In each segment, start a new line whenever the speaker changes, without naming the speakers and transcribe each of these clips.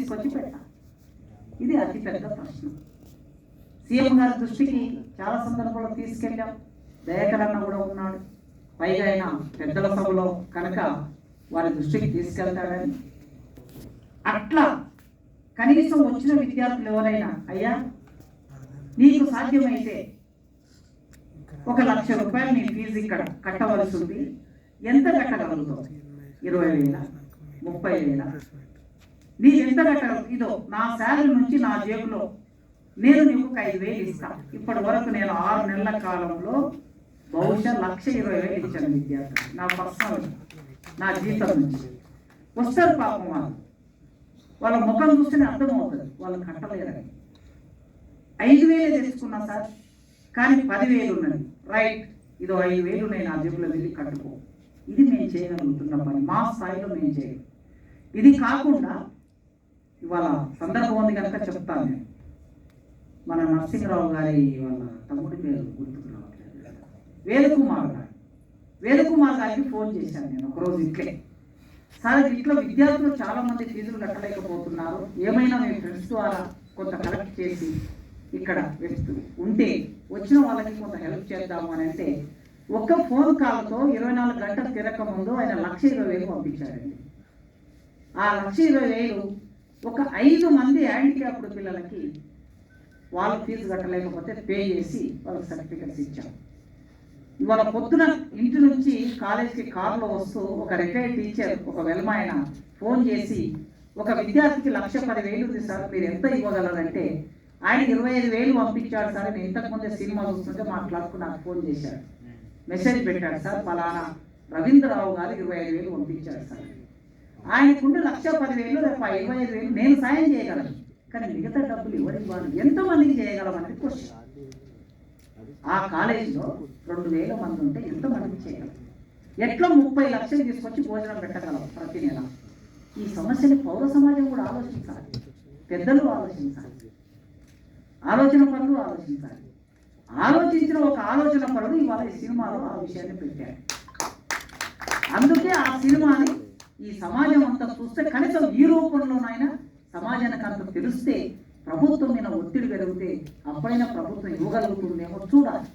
తీసుకొచ్చి పెట్టాలి. ఇది అతిపెద్ద ప్రశ్న. సీఎం గారి దృష్టికి చాలా సందర్భాల్లో తీసుకెళ్ళాం. దయాకరణ కూడా ఉన్నాడు. పైగా ఆయన పెద్దల సభలో కనుక వారి దృష్టికి తీసుకెళ్తాడని అట్లా కనీసం వచ్చిన విద్యార్థులు ఎవరైనా అయ్యా నీకు సాధ్యమైతే 1,00,000 రూపాయలు నీ ఫీజు ఇక్కడ కట్టవలసి ఉంది, ఎంత కట్టగలుగుతావు? 20,000, 30,000, నీ ఎంత కట్టగలుగుతావు? ఇదో నా శాలరీ నుంచి నా జేబులో నేను నీకు 5,000 ఇస్తాను. ఇప్పటి వరకు నేను 6 నెలల కాలంలో బహుశా 1,20,000 ఇచ్చాను విద్యార్థులు. నా పర్సనల్ నా జీతం నుంచి వస్తారు. పాపం వాళ్ళ ముఖం చూస్తేనే అర్థమవుతుంది వాళ్ళు కట్టలేరని. 5,000 తెచ్చుకున్నా సార్, కానీ 10,000 ఉన్నది. రైట్, ఇదో 5,000 ఉన్నాయి నా జేబులో, వెళ్ళి కట్టుకో. ఇది మేము చేయగలుగుతున్న పని, మా స్థాయిలో మేము చేయగలం. ఇది కాకుండా ఇవాళ సందర్భం ఉంది కనుక చెప్తాను. నేను మన నరసింహరావు గారి వాళ్ళ తమ్ముడి పేరు గుర్తుకు రావట్లేదు, వేలుకుమార్ గారికి ఫోన్ చేశాను నేను ఒకరోజు. ఇట్లే సార్ ఇట్లా విద్యార్థులు చాలా మంది ఫీజులు కట్టలేకపోతున్నారు, ఏమైనా మీ ఫ్రెండ్స్ ద్వారా కొంత కలెక్ట్ చేసి ఇక్కడ ఉంటే వచ్చిన వాళ్ళకి కొంత హెల్ప్ చేద్దాము అని అంటే ఒక్క ఫోన్ కాల్తో 24 గంటలు తిరగక ముందు ఆయన 1,20,000 పంపించారండి. ఆ 1,20,000 ఒక 5 మంది హ్యాండిక్యాప్డ్ పిల్లలకి వాళ్ళ ఫీజు కట్టలేకపోతే పే చేసి వాళ్ళకి సర్టిఫికెట్స్ ఇచ్చాం. ఇవాళ పొద్దున ఇంటి నుంచి కాలేజీకి కారులో వస్తూ ఒక రిటైర్డ్ టీచర్, ఒక వెల్మాయన ఫోన్ చేసి ఒక విద్యార్థికి 1,10,000 ఉంది సార్, మీరు ఎంత ఇవ్వగలరంటే ఆయన 25,000 పంపించాడు సార్. నేను ఇంతకుముందే సినిమా చూస్తుంటే మాట్లాడుకుని నాకు ఫోన్ చేశాడు, మెసేజ్ పెట్టాడు, సార్ ఫలానా రవీంద్రరావు గారు 25,000 పంపించాడు సార్. ఆయనకుంటే 1,10,000 రేపు 25,000 నేను సాయం చేయగలను, కానీ మిగతా డబ్బులు ఎవరికి వాళ్ళు ఎంతమందికి చేయగలమనేది క్వశ్చన్. ఆ కాలేజీలో 2,000 మంది ఉంటే ఎంతమందికి చేయగలం? ఎట్లా 30 లక్షలు తీసుకొచ్చి భోజనం పెట్టగలం ప్రతి నెల? ఈ సమస్యని పౌర సమాజం కూడా ఆలోచించాలి, పెద్దలు ఆలోచించాలి, ఆలోచన పరులు ఆలోచించాలి. ఆలోచించిన ఒక ఆలోచన పరుడు ఇవాళ ఈ సినిమాలో ఆ విషయాన్ని పెట్టాడు. అందుకే ఆ సినిమాని ఈ సమాజం అంతా చూస్తే కనీసం ఈ రూపంలోనైనా సమాజానికి అంత తెలిస్తే ప్రభుత్వం మీద ఒత్తిడి పెరిగితే అప్పుడైనా ప్రభుత్వం ఇవ్వగలుగుతుందేమో చూడాలి.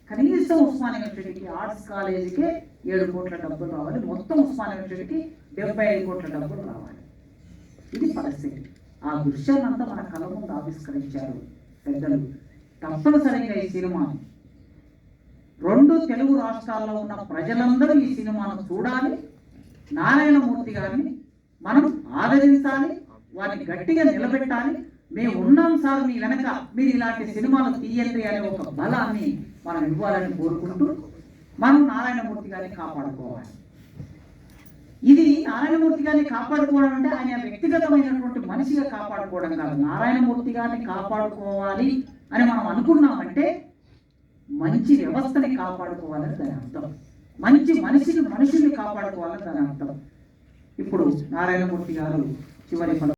కనీసం ఉస్మానియా యూనివర్సిటీకి ఆర్ట్స్ కాలేజీకి 7 కోట్ల డబ్బులు రావాలి, మొత్తం ఉస్మానియా యూనివర్సిటీకి 75 కోట్ల డబ్బులు రావాలి. ఇది పరిస్థితి. ఆ దృశ్యాన్నంతా మన కళ్ళ ముందు ఆవిష్కరించారు పెద్దలు. తప్పనిసరిగా ఈ సినిమాని 2 తెలుగు రాష్ట్రాల్లో ఉన్న ప్రజలందరూ ఈ సినిమాను చూడాలి. నారాయణమూర్తి గారిని మనం ఆదరించాలి, వారిని గట్టిగా నిలబెట్టాలి. మేము ఉన్నాం సార్ మీ వెనక, మీరు ఇలాంటి సినిమాలు తీయండి అనే ఒక బలాన్ని మనం ఇవ్వాలని కోరుకుంటూ మనం నారాయణమూర్తి గారిని కాపాడుకోవాలి. ఇది నారాయణమూర్తి గారిని కాపాడుకోవడం అంటే ఆయన వ్యక్తిగతమైనటువంటి మనిషిగా కాపాడుకోవడం కాదు. నారాయణమూర్తి గారిని కాపాడుకోవాలి అని మనం అనుకున్నామంటే మంచి వ్యవస్థని కాపాడుకోవాలని దాని అర్థం, మంచి మనుషుల్ని కాపాడుకోవాలని దాని అర్థం. ఇప్పుడు నారాయణమూర్తి గారు చివరి